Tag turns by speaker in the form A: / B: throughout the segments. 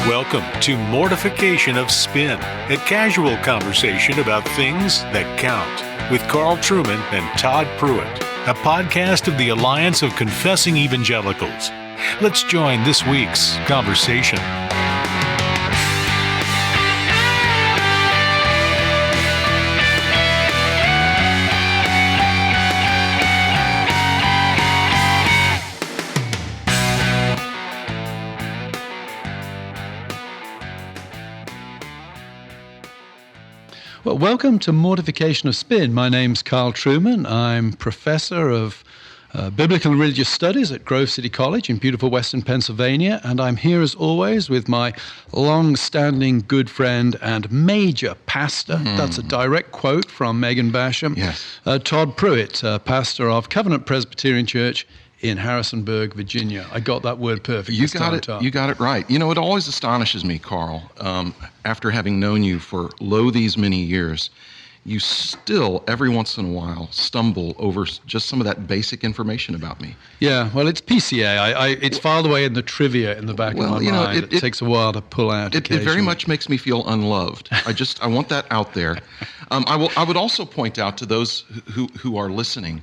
A: Welcome to Mortification of Spin, a casual conversation about things that count, with Carl Trueman and Todd Pruitt, a podcast of the Alliance of Confessing Evangelicals. Let's join this week's conversation.
B: Well, welcome to Mortification of Spin. My name's Carl Trueman. I'm professor of Biblical and Religious Studies at Grove City College in beautiful Western Pennsylvania, and I'm here as always with my long-standing good friend and major pastor. That's a direct quote from Megan Basham.
C: Yes.
B: Todd Pruitt, pastor of Covenant Presbyterian Church in Harrisonburg, Virginia. I got that word perfect.
C: You got it right. You know, it always astonishes me, Carl, after having known you for these many years, you still, every once in a while, stumble over just some of that basic information about me.
B: Yeah, well, it's PCA. It's filed away in the trivia in the back of my mind. It takes a while to pull out.
C: It very much makes me feel unloved. I want that out there. I would also point out to those who are listening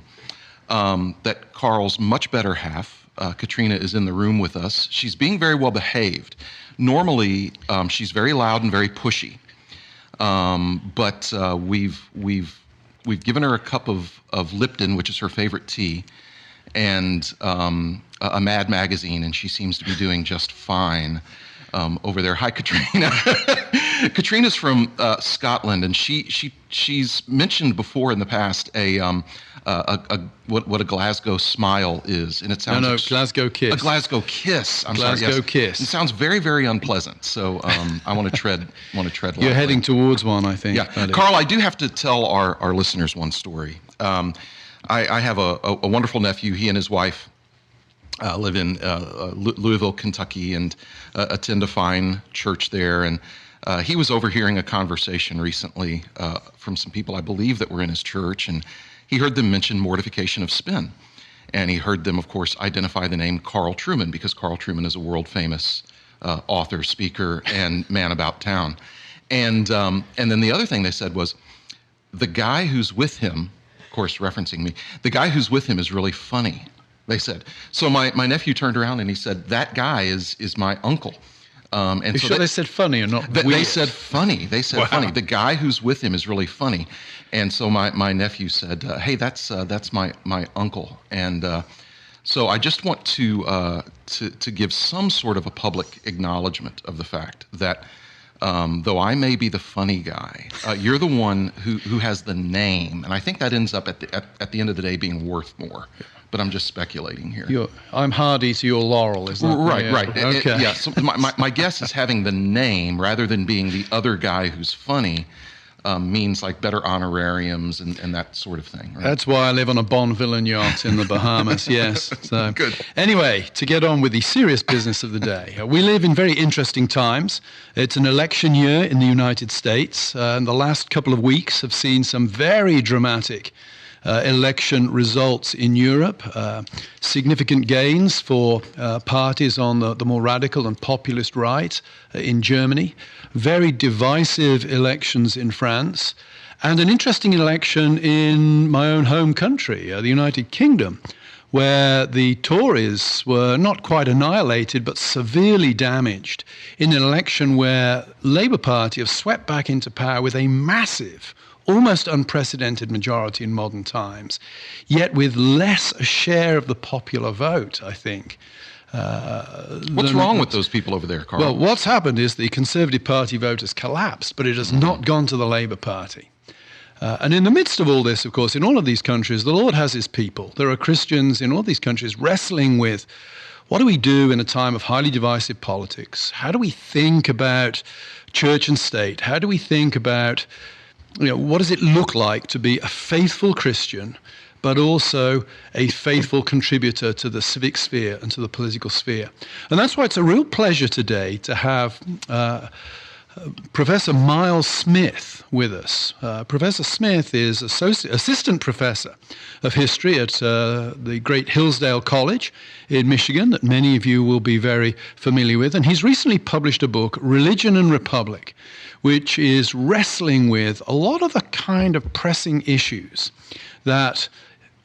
C: that Carl's much better half, Katrina, is in the room with us. She's being very well behaved. Normally, she's very loud and very pushy. But we've given her a cup of Lipton, which is her favorite tea, and a Mad magazine, and she seems to be doing just fine over there. Hi, Katrina. Katrina's from Scotland, and she's mentioned before in the past what a Glasgow smile is, and it sounds
B: Glasgow kiss.
C: A Glasgow kiss.
B: Glasgow kiss.
C: It sounds very, very unpleasant. So I want to tread lightly.
B: You're heading towards one, I think.
C: Yeah, Carl, I do have to tell our listeners one story. I have a wonderful nephew. He and his wife live in Louisville, Kentucky, and attend a fine church there. And he was overhearing a conversation recently from some people, I believe, that were in his church, and he heard them mention mortification of spin. And he heard them, of course, identify the name Carl Trueman, because Carl Trueman is a world-famous author, speaker, and man about town. And then the other thing they said was, the guy who's with him, of course, referencing me, the guy who's with him is really funny, they said. So my nephew turned around and he said, that guy is my uncle.
B: And so they said funny or not weird?
C: They said funny. They said funny. The guy who's with him is really funny. And so my nephew said, hey, that's my uncle. And so I just want to give some sort of a public acknowledgement of the fact that though I may be the funny guy, you're the one who has the name. And I think that ends up at the end of the day being worth more. But I'm just speculating here.
B: I'm hardy to your laurel, is that
C: right?
B: Okay.
C: Yeah. So my guess is having the name rather than being the other guy who's funny means like better honorariums and that sort of thing. Right?
B: That's why I live on a Bonvillain yacht in the Bahamas. Yes. So
C: good.
B: Anyway, to get on with the serious business of the day, we live in very interesting times. It's an election year in the United States, and the last couple of weeks have seen some very dramatic election results in Europe, significant gains for parties on the more radical and populist right in Germany, very divisive elections in France, and an interesting election in my own home country, the United Kingdom, where the Tories were not quite annihilated but severely damaged in an election where Labour Party have swept back into power with a massive, almost unprecedented majority in modern times, yet with less a share of the popular vote, I think.
C: What's wrong with those people over there, Carl?
B: Well, what's happened is the Conservative Party vote has collapsed, but it has not gone to the Labour Party. And in the midst of all this, of course, in all of these countries, the Lord has his people. There are Christians in all these countries wrestling with, what do we do in a time of highly divisive politics? How do we think about church and state? How do we think about, what does it look like to be a faithful Christian, but also a faithful contributor to the civic sphere and to the political sphere? And that's why it's a real pleasure today to have Professor Miles Smith with us. Professor Smith is assistant professor of history at the great Hillsdale College in Michigan that many of you will be very familiar with. And he's recently published a book, Religion and Republic, which is wrestling with a lot of the kind of pressing issues that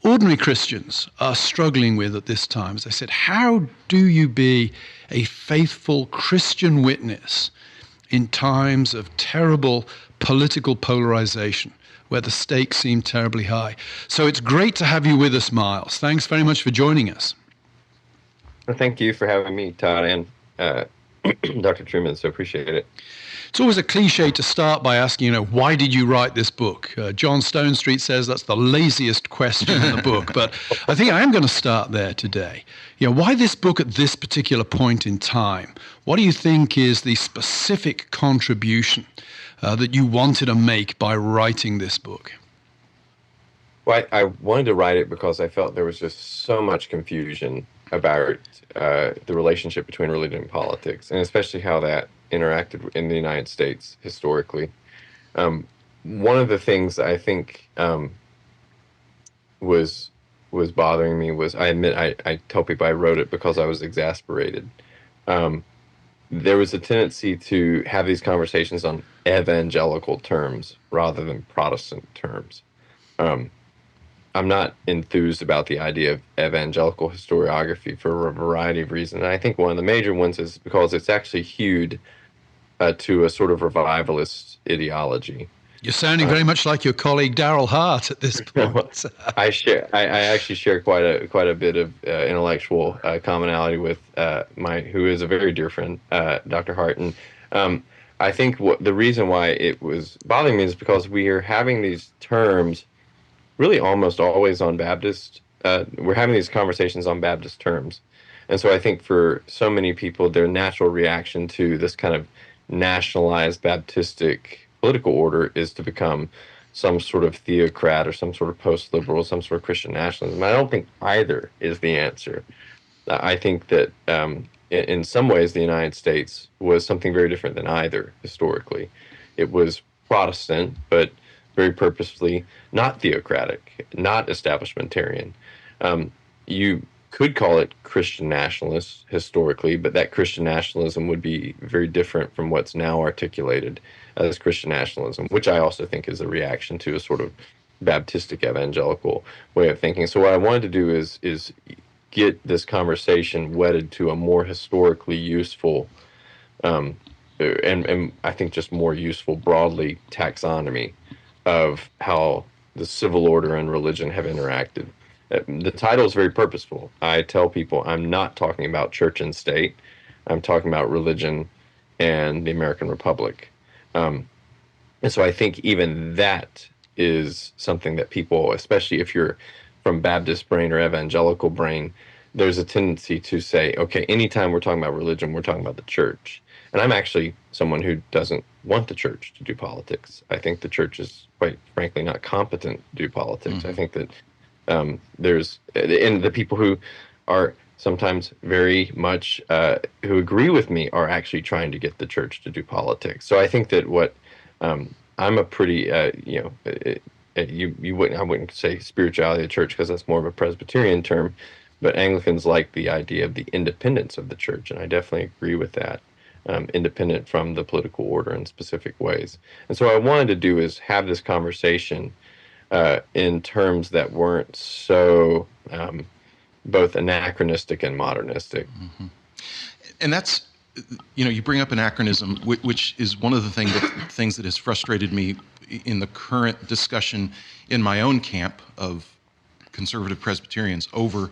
B: ordinary Christians are struggling with at this time. As I said, how do you be a faithful Christian witness in times of terrible political polarization, where the stakes seem terribly high? So it's great to have you with us, Miles. Thanks very much for joining us.
D: Well, thank you for having me, Todd, and Dr. Truman, so appreciate it.
B: It's always a cliche to start by asking, why did you write this book? John Stone Street says that's the laziest question in the book, but I think I am going to start there today. Why this book at this particular point in time? What do you think is the specific contribution that you wanted to make by writing this book?
D: Well, I wanted to write it because I felt there was just so much confusion about the relationship between religion and politics, and especially how that interacted in the United States historically. One of the things I think was bothering me was, I admit, I tell people I wrote it because I was exasperated. There was a tendency to have these conversations on evangelical terms rather than Protestant terms. I'm not enthused about the idea of evangelical historiography for a variety of reasons. And I think one of the major ones is because it's actually hewed to a sort of revivalist ideology.
B: You're sounding very much like your colleague Darrell Hart at this point.
D: I actually share quite a bit of intellectual commonality with who is a very dear friend, Dr. Hart. And I think the reason why it was bothering me is because we are having these terms really almost always on Baptist. We're having these conversations on Baptist terms. And so I think for so many people, their natural reaction to this kind of nationalized Baptistic political order is to become some sort of theocrat or some sort of post-liberal, some sort of Christian nationalism. I don't think either is the answer. I think that in some ways the United States was something very different than either historically. It was Protestant, but very purposefully not theocratic, not establishmentarian. You could call it Christian nationalist historically, but that Christian nationalism would be very different from what's now articulated as Christian nationalism, which I also think is a reaction to a sort of Baptistic evangelical way of thinking. So what I wanted to do is get this conversation wedded to a more historically useful and I think just more useful broadly taxonomy of how the civil order and religion have interacted. The title is very purposeful. I tell people I'm not talking about church and state. I'm talking about religion and the American Republic. And so I think even that is something that people, especially if you're from Baptist brain or evangelical brain, there's a tendency to say, okay, anytime we're talking about religion, we're talking about the church. And I'm actually someone who doesn't want the church to do politics. I think the church is, quite frankly, not competent to do politics. Mm-hmm. I think that and the people who are sometimes very much who agree with me are actually trying to get the church to do politics. So I think that what I'm a pretty I wouldn't say spirituality of the church because that's more of a Presbyterian term, but Anglicans like the idea of the independence of the church, and I definitely agree with that. Independent from the political order in specific ways. And so what I wanted to do is have this conversation in terms that weren't so both anachronistic and modernistic.
C: Mm-hmm. And that's, you bring up anachronism, which is one of the things that has frustrated me in the current discussion in my own camp of conservative Presbyterians over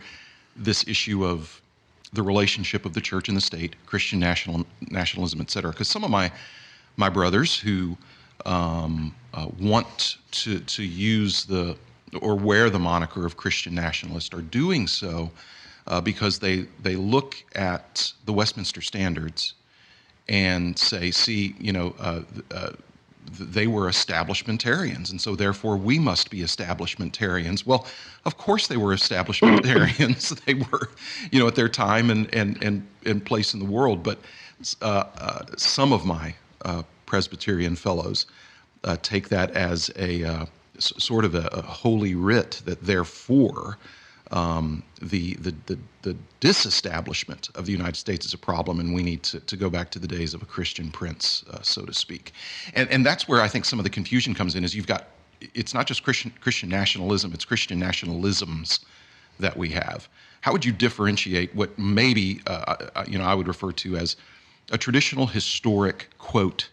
C: this issue of the relationship of the church and the state, Christian nationalism, et cetera. Because some of my brothers who want to use or wear the moniker of Christian nationalist are doing so because they look at the Westminster Standards and say, see, they were establishmentarians, and so therefore we must be establishmentarians. Well, of course they were establishmentarians. They were, at their time and place in the world. But some of my Presbyterian fellows take that as a sort of a holy writ that therefore the disestablishment of the United States is a problem, and we need to go back to the days of a Christian prince, so to speak. And that's where I think some of the confusion comes in, is it's not just Christian nationalism, it's Christian nationalisms that we have. How would you differentiate what maybe I would refer to as a traditional historic, quote,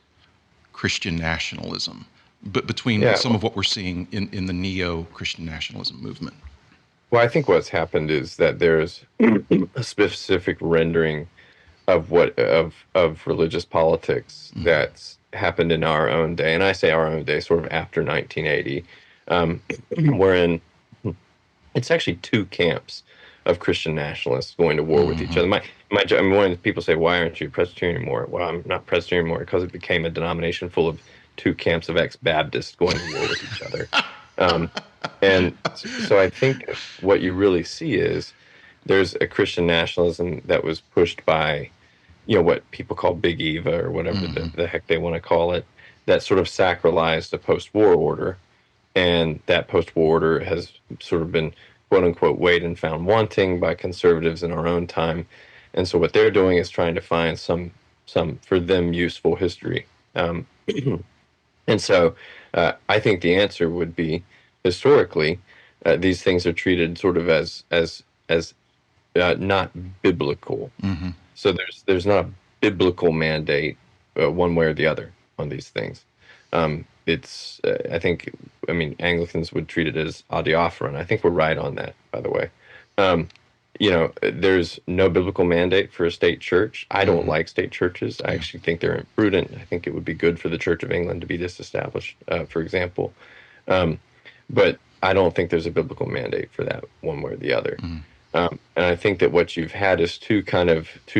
C: Christian nationalism, but between some of what we're seeing in the neo-Christian nationalism movement?
D: Well, I think what's happened is that there's a specific rendering of of religious politics that's happened in our own day, and I say our own day, sort of after 1980, wherein it's actually two camps of Christian nationalists going to war with each other. When people say, "Why aren't you Presbyterian anymore?" Well, I'm not Presbyterian anymore because it became a denomination full of two camps of ex-Baptists going to war with each other. And so I think what you really see is there's a Christian nationalism that was pushed by, what people call Big Eva or whatever the heck they want to call it, that sort of sacralized the post-war order. And that post-war order has sort of been, quote unquote, weighed and found wanting by conservatives in our own time. And so what they're doing is trying to find some for them useful history. And so I think the answer would be, historically, these things are treated sort of as not biblical. So there's not a biblical mandate one way or the other on these things. Anglicans would treat it as adiaphoron. I think we're right on that, by the way. There's no biblical mandate for a state church. I don't like state churches. I actually think they're imprudent. I think it would be good for the Church of England to be disestablished, for example. But I don't think there's a biblical mandate for that one way or the other. And I think that what you've had is two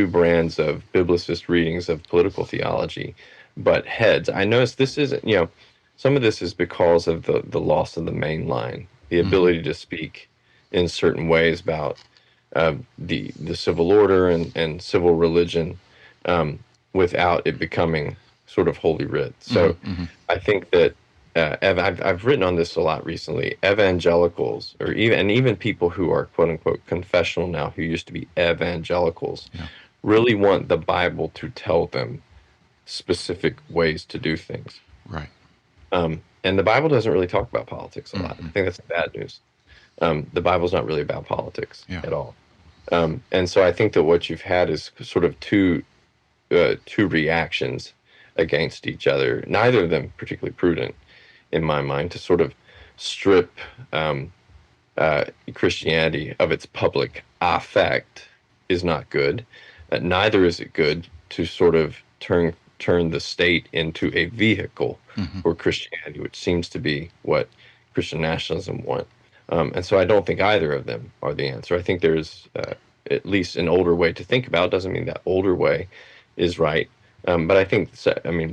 D: brands of biblicist readings of political theology, but heads. I notice this isn't, some of this is because of the loss of the main line, the ability to speak in certain ways about the civil order and civil religion without it becoming sort of holy writ. So I think that I've written on this a lot recently. Evangelicals, or even people who are quote unquote confessional now, who used to be evangelicals, really want the Bible to tell them specific ways to do things.
C: Right.
D: And the Bible doesn't really talk about politics a lot. I think that's bad news. The Bible's not really about politics at all. And so I think that what you've had is sort of two reactions against each other, neither of them particularly prudent, in my mind, to sort of strip Christianity of its public affect is not good. Neither is it good to sort of turn the state into a vehicle for Christianity, which seems to be what Christian nationalism want. And so I don't think either of them are the answer. I think there's at least an older way to think about it. Doesn't mean that older way is right. But I think,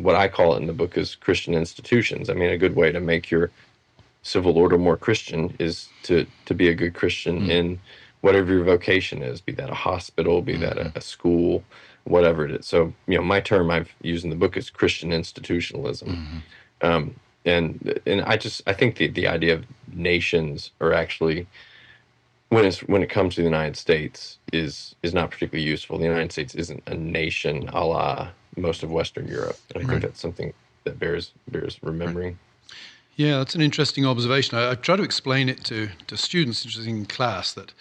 D: what I call it in the book is Christian institutions. A good way to make your civil order more Christian is to be a good Christian in whatever your vocation is, be that a hospital, be that a school, whatever it is. So, my term I've used in the book is Christian institutionalism. And I think the idea of nations are actually, when it comes to the United States, is not particularly useful. The United States isn't a nation a la most of Western Europe. And I think that's something that bears remembering.
B: Yeah, that's an interesting observation. I try to explain it to students in class that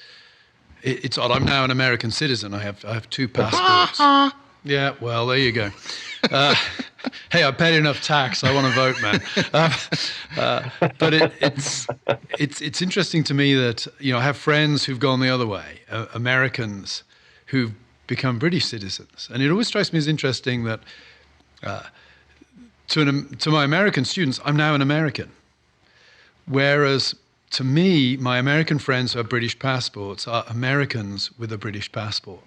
B: it's odd. I'm now an American citizen. I have two passports. Yeah, well, there you go. Hey, I paid enough tax. I want to vote, man. But it's interesting to me that I have friends who've gone the other way, Americans who've become British citizens, and it always strikes me as interesting that to my American students, I'm now an American, whereas to me, my American friends who have British passports are Americans with a British passport.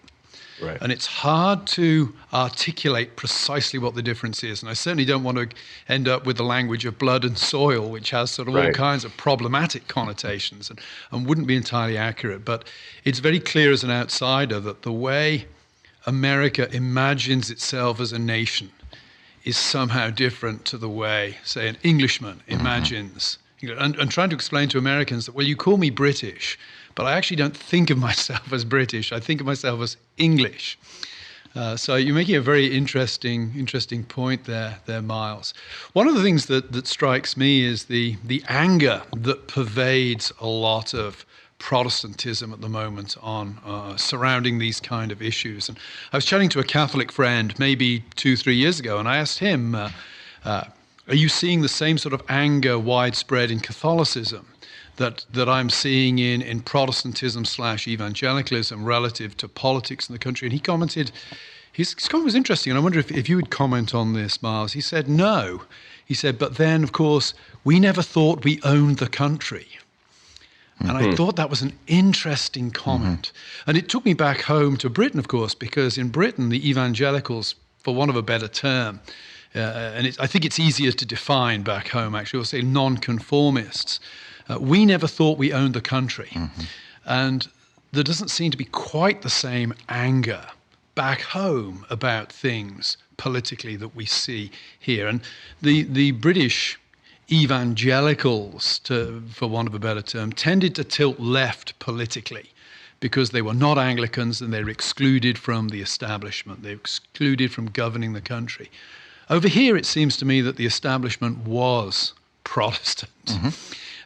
D: Right.
B: And it's hard to articulate precisely what the difference is. And I certainly don't want to end up with the language of blood and soil, which has sort of all kinds of problematic connotations and wouldn't be entirely accurate. But it's very clear as an outsider that the way America imagines itself as a nation is somehow different to the way, say, an Englishman imagines. And trying to explain to Americans that, well, you call me British, but I actually don't think of myself as British. I think of myself as English. So you're making a very interesting point there, Miles. One of the things that strikes me is the anger that pervades a lot of Protestantism at the moment on surrounding these kind of issues. And I was chatting to a Catholic friend maybe 2-3 years ago, and I asked him, are you seeing the same sort of anger widespread in Catholicism that I'm seeing in Protestantism / evangelicalism relative to politics in the country? And he commented, his comment was interesting, and I wonder if you would comment on this, Miles. He said, no. He said, but then, of course, we never thought we owned the country. And I thought that was an interesting comment. And it took me back home to Britain, of course, because in Britain, the evangelicals, for want of a better term, I think it's easier to define back home, actually, we'll say nonconformists. We never thought we owned the country. And there doesn't seem to be quite the same anger back home about things politically that we see here. And the British evangelicals, for want of a better term, tended to tilt left politically because they were not Anglicans and they were excluded from the establishment. They were excluded from governing the country. Over here, it seems to me that the establishment was Protestant.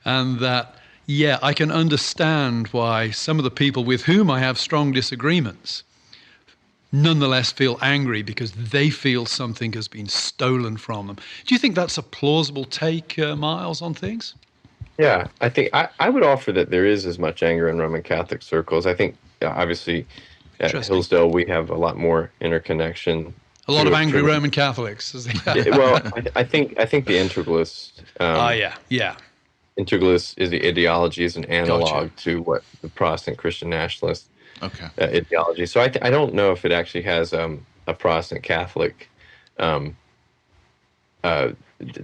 B: And that, yeah, I can understand why some of the people with whom I have strong disagreements nonetheless feel angry because they feel something has been stolen from them. Do you think that's a plausible take, Miles, on things?
D: Yeah, I think I would offer that there is as much anger in Roman Catholic circles. I think, obviously, at Hillsdale, we have a lot more interconnection.
B: A lot of angry Roman Catholics.
D: Well, I think the integralist. Integralist is the ideology is an analog to what the Protestant Christian nationalist ideology. So I don't know if it actually has a Protestant Catholic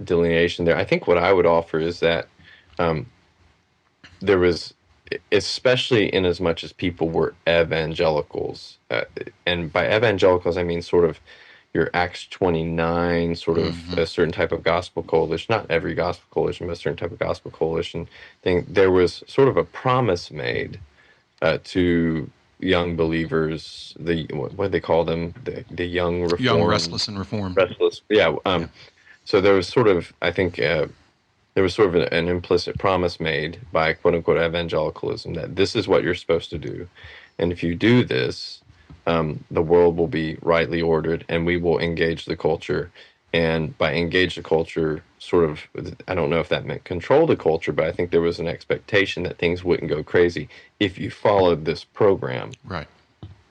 D: delineation there. I think what I would offer is that there was, especially in as much as people were evangelicals, and by evangelicals I mean sort of your Acts 29, sort of a certain type of gospel coalition, not every gospel coalition, but a certain type of gospel coalition thing. There was sort of a promise made to young believers, what do they call them? The young reformed.
C: Young, restless, and reformed.
D: Restless, yeah. So there was sort of, I think, there was sort of an implicit promise made by quote-unquote evangelicalism that this is what you're supposed to do. And if you do this, the world will be rightly ordered and we will engage the culture. And by engage the culture, sort of, I don't know if that meant control the culture, but I think there was an expectation that things wouldn't go crazy if you followed this program.
C: Right.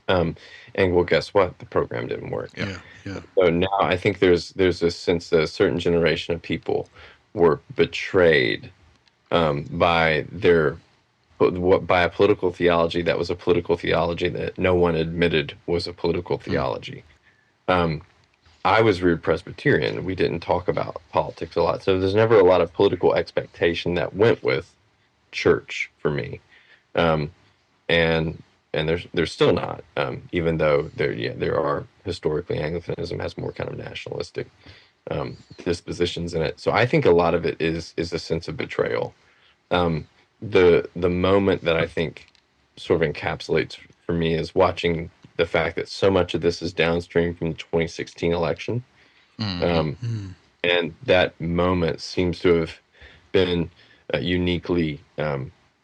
D: And well, guess what? The program didn't work. Yeah. So now I think there's this sense that a certain generation of people were betrayed by a political theology that was a political theology that no one admitted was a political theology. I was reared Presbyterian. We didn't talk about politics a lot. So there's never a lot of political expectation that went with church for me. And there's still not, even though there are historically Anglicanism has more kind of nationalistic dispositions in it. So I think a lot of it is a sense of betrayal. The moment that I think sort of encapsulates for me is watching the fact that so much of this is downstream from the 2016 election. And that moment seems to have been uniquely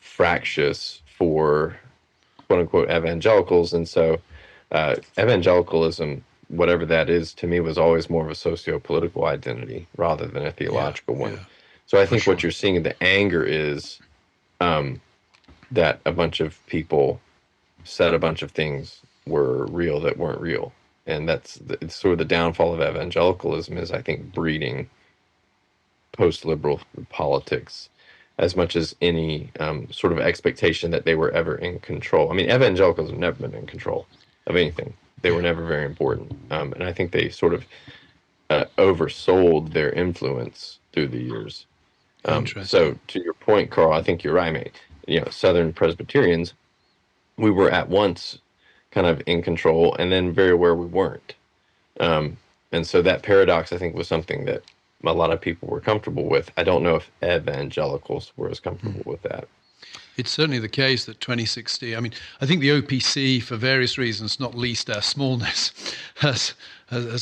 D: fractious for quote-unquote evangelicals. And so evangelicalism, whatever that is, to me was always more of a socio-political identity rather than a theological one. So I think what you're seeing in the anger is that a bunch of people said a bunch of things were real that weren't real. And it's sort of the downfall of evangelicalism is, I think, breeding post-liberal politics as much as any sort of expectation that they were ever in control. I mean, evangelicals have never been in control of anything. They were never very important. And I think they sort of oversold their influence through the years. So to your point, Carl, I think you're right, mate. Southern Presbyterians, we were at once kind of in control and then very aware we weren't. And so that paradox, I think, was something that a lot of people were comfortable with. I don't know if evangelicals were as comfortable with that.
B: It's certainly the case that 2016, I mean, I think the OPC, for various reasons, not least our smallness, has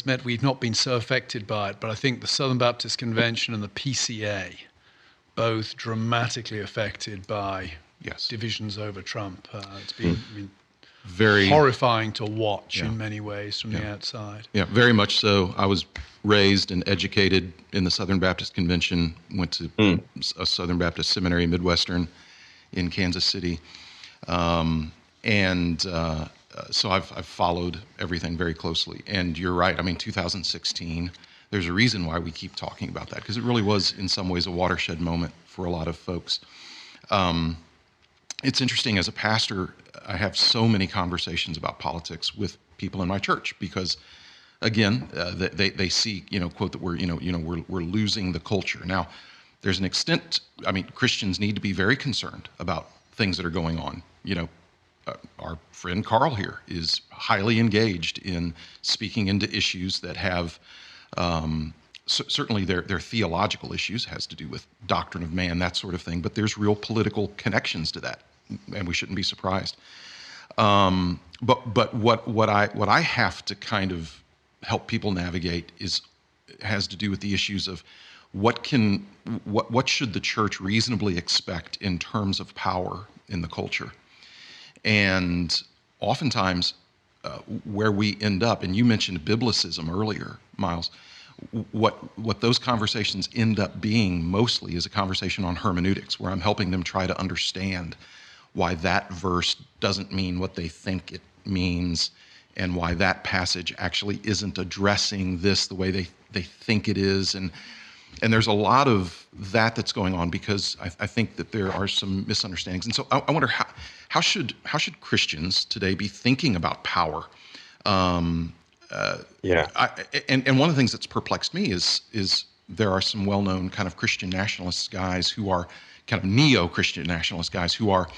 B: meant we've not been so affected by it. But I think the Southern Baptist Convention and the PCA, both dramatically affected by divisions over Trump. It's been very horrifying to watch in many ways from the outside.
C: Yeah, very much so. I was raised and educated in the Southern Baptist Convention, went to a Southern Baptist seminary, Midwestern, in Kansas City. So I've followed everything very closely. And you're right. I mean, 2016, there's a reason why we keep talking about that, because it really was in some ways a watershed moment for a lot of folks. It's interesting, as a pastor, I have so many conversations about politics with people in my church because, again, they see, quote, that we're losing the culture. Now, there's an extent, I mean, Christians need to be very concerned about things that are going on. Our friend Carl here is highly engaged in speaking into issues that have, certainly their theological issues, has to do with doctrine of man, that sort of thing, but there's real political connections to that, and we shouldn't be surprised. But what I have to kind of help people navigate has to do with the issues of what should the church reasonably expect in terms of power in the culture. And oftentimes where we end up, and you mentioned biblicism earlier, Miles, what those conversations end up being mostly is a conversation on hermeneutics, where I'm helping them try to understand why that verse doesn't mean what they think it means, and why that passage actually isn't addressing this the way they think it is. And there's a lot of that's going on because I think that there are some misunderstandings. And so I wonder how should Christians today be thinking about power? And one of the things that's perplexed me is there are some well-known kind of Christian nationalist guys who are kind of neo-Christian nationalist guys who are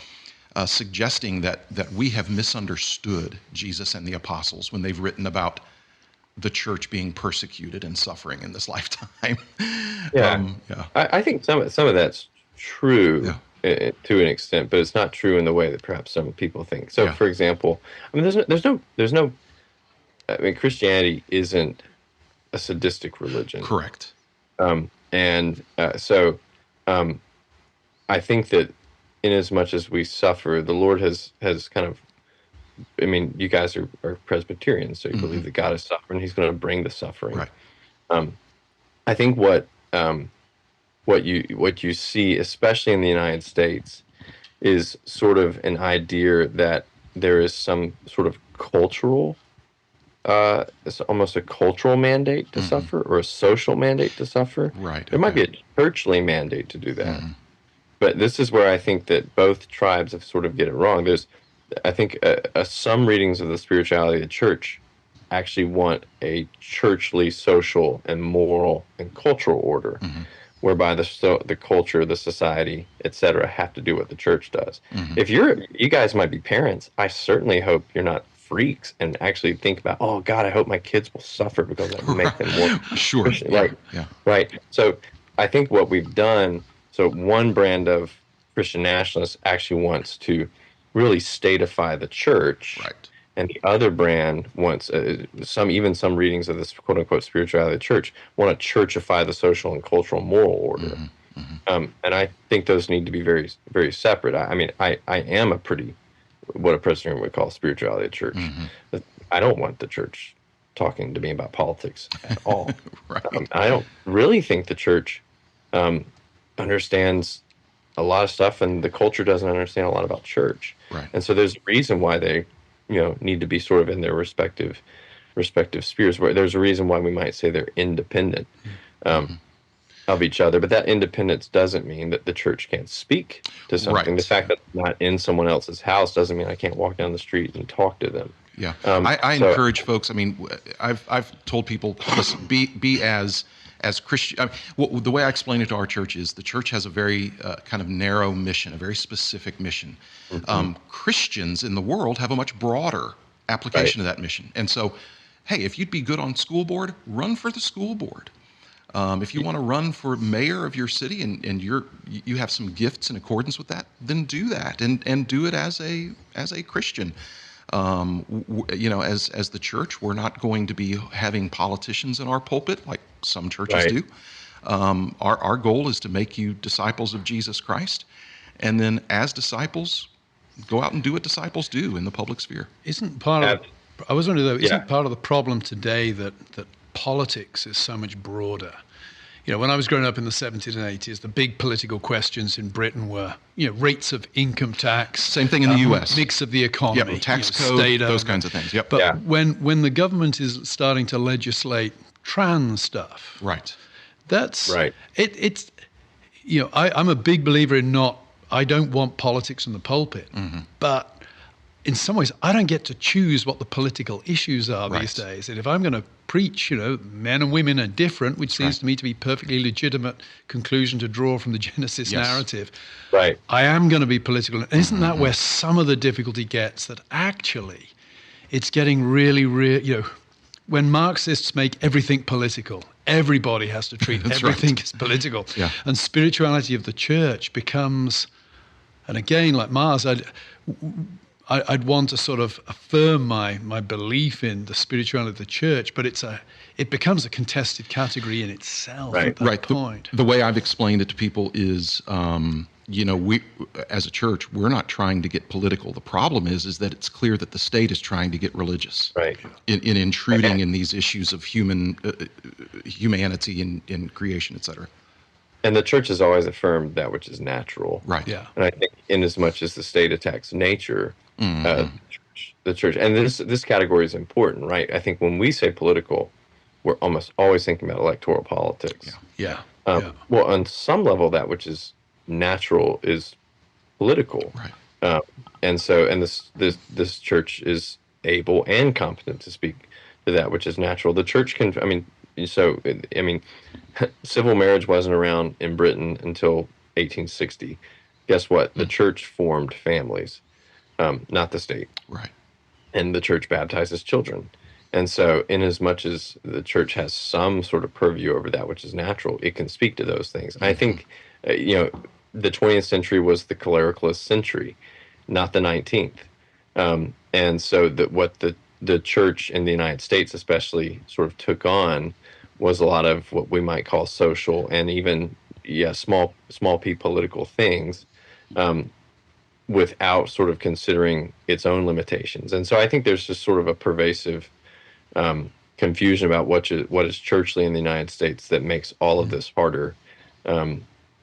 C: suggesting that we have misunderstood Jesus and the apostles when they've written about the church being persecuted and suffering in this lifetime.
D: I think some of that's true to an extent, but it's not true in the way that perhaps some people think. So, for example, I mean, there's no. I mean, Christianity isn't a sadistic religion.
C: Correct.
D: So I think that in as much as we suffer, the Lord has kind of, I mean, you guys are Presbyterians, so you believe that God is sovereign. He's going to bring the suffering.
C: Right.
D: I think what you see, especially in the United States, is sort of an idea that there is some sort of cultural, it's almost a cultural mandate to suffer, or a social mandate to suffer.
C: Right.
D: There might be a churchly mandate to do that. But this is where I think that both tribes have sort of get it wrong. There's, I think, some readings of the spirituality of the church actually want a churchly, social, and moral and cultural order, whereby the culture, the society, etc., have to do what the church does. If you guys might be parents, I certainly hope you're not freaks and actually think about, oh God, I hope my kids will suffer because I make them more Christian. Right. So I think what we've done. So one brand of Christian nationalists actually wants to really statify the church, and the other brand wants some readings of this quote unquote spirituality of the church want to churchify the social and cultural moral order. And I think those need to be very, very separate. I mean, I am what a Presbyterian would call spirituality of the church. I don't want the church talking to me about politics at all. I don't really think the church understands a lot of stuff, and the culture doesn't understand a lot about church. And so there's a reason why they, need to be sort of in their respective spheres. Where there's a reason why we might say they're independent of each other, but that independence doesn't mean that the church can't speak to something. The fact that it's not in someone else's house doesn't mean I can't walk down the street and talk to them.
C: I encourage folks. I mean, I've told people, listen, be as Christian. The way I explain it to our church is the church has a very kind of narrow mission, a very specific mission. Christians in the world have a much broader application of that mission. And so hey, if you'd be good on school board, run for the school board. If you want to run for mayor of your city and you have some gifts in accordance with that, then do that and do it as a Christian. As the church, we're not going to be having politicians in our pulpit like some churches do. Our goal is to make you disciples of Jesus Christ, and then as disciples, go out and do what disciples do in the public sphere.
B: Isn't part of the problem today that politics is so much broader? When I was growing up in the 70s and 80s, the big political questions in Britain were, rates of income tax.
C: Same thing in the U.S.
B: Mix of the economy.
C: Tax code, those kinds of things. Yep.
B: But when the government is starting to legislate trans stuff.
C: Right.
B: That's
D: right.
B: It's, I'm a big believer in I don't want politics in the pulpit, but in some ways, I don't get to choose what the political issues are these days. And if I'm going to preach, men and women are different, which seems to me to be perfectly legitimate conclusion to draw from the Genesis narrative.
D: Right.
B: I am going to be political. And isn't that where some of the difficulty gets, that actually it's getting really, when Marxists make everything political, everybody has to treat everything as political.
C: Yeah.
B: And spirituality of the church becomes, and again, like Mars, I'd want to sort of affirm my belief in the spirituality of the church, but it becomes a contested category in itself at that point.
C: The way I've explained it to people is, we as a church, we're not trying to get political. The problem is that it's clear that the state is trying to get religious, in intruding in these issues of humanity in creation, et cetera.
D: And the church has always affirmed that which is natural.
C: Right.
B: Yeah.
D: And I think in as much as the state attacks nature, the church, and this category is important, right? I think when we say political, we're almost always thinking about electoral politics.
B: Yeah.
D: Well, on some level, that which is natural is political.
C: Right.
D: And this church is able and competent to speak to that which is natural. The church can, civil marriage wasn't around in Britain until 1860. Guess what? The church formed families, not the state.
C: Right.
D: And the church baptizes children. And so in as much as the church has some sort of purview over that which is natural, it can speak to those things. I think, the 20th century was the clericalist century, not the 19th. And so what the church in the United States especially sort of took on was a lot of what we might call social and even small p political things, without sort of considering its own limitations. And so I think there's just sort of a pervasive confusion about what is churchly in the United States that makes all of this harder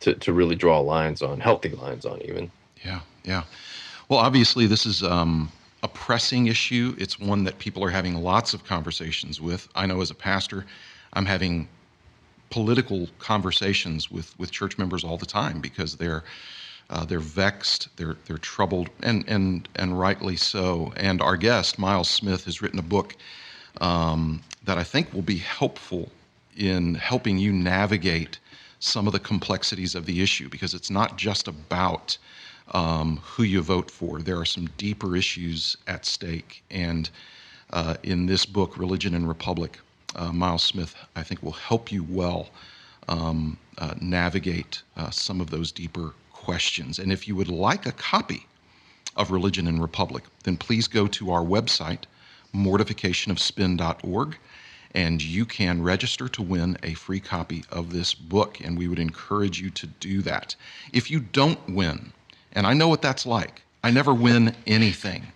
D: to really draw lines on, healthy lines on even.
C: Yeah. Well, obviously this is a pressing issue. It's one that people are having lots of conversations with. I know as a pastor, I'm having political conversations with church members all the time because they're vexed, they're troubled, and rightly so. And our guest, Miles Smith, has written a book that I think will be helpful in helping you navigate some of the complexities of the issue, because it's not just about who you vote for. There are some deeper issues at stake. And in this book, Religion and Republic, Miles Smith, I think, will help you well navigate some of those deeper questions. And if you would like a copy of Religion and Republic, then please go to our website, mortificationofspin.org, and you can register to win a free copy of this book, and we would encourage you to do that. If you don't win, and I know what that's like, I never win anything.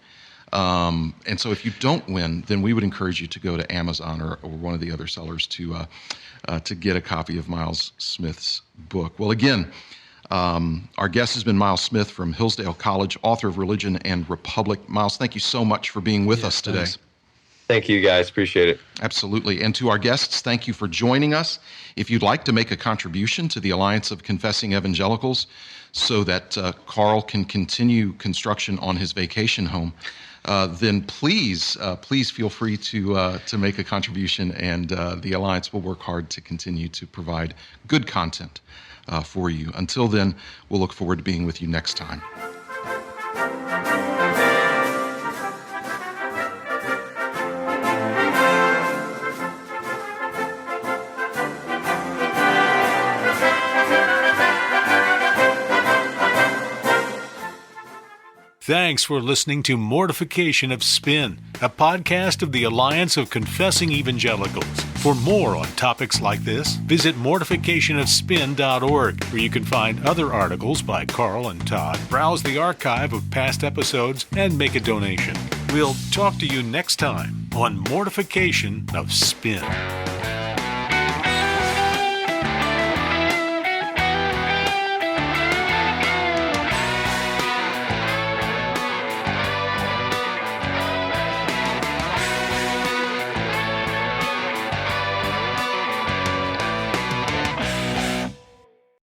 C: And so if you don't win, then we would encourage you to go to Amazon or one of the other sellers to get a copy of Miles Smith's book. Well, again, our guest has been Miles Smith from Hillsdale College, author of Religion and Republic. Miles, thank you so much for being with us today.
B: Thanks.
D: Thank you, guys. Appreciate it.
C: Absolutely. And to our guests, thank you for joining us. If you'd like to make a contribution to the Alliance of Confessing Evangelicals so that Carl can continue construction on his vacation home, then please feel free to make a contribution, and the Alliance will work hard to continue to provide good content for you. Until then, we'll look forward to being with you next time.
A: Thanks for listening to Mortification of Spin, a podcast of the Alliance of Confessing Evangelicals. For more on topics like this, visit mortificationofspin.org, where you can find other articles by Carl and Todd, browse the archive of past episodes, and make a donation. We'll talk to you next time on Mortification of Spin.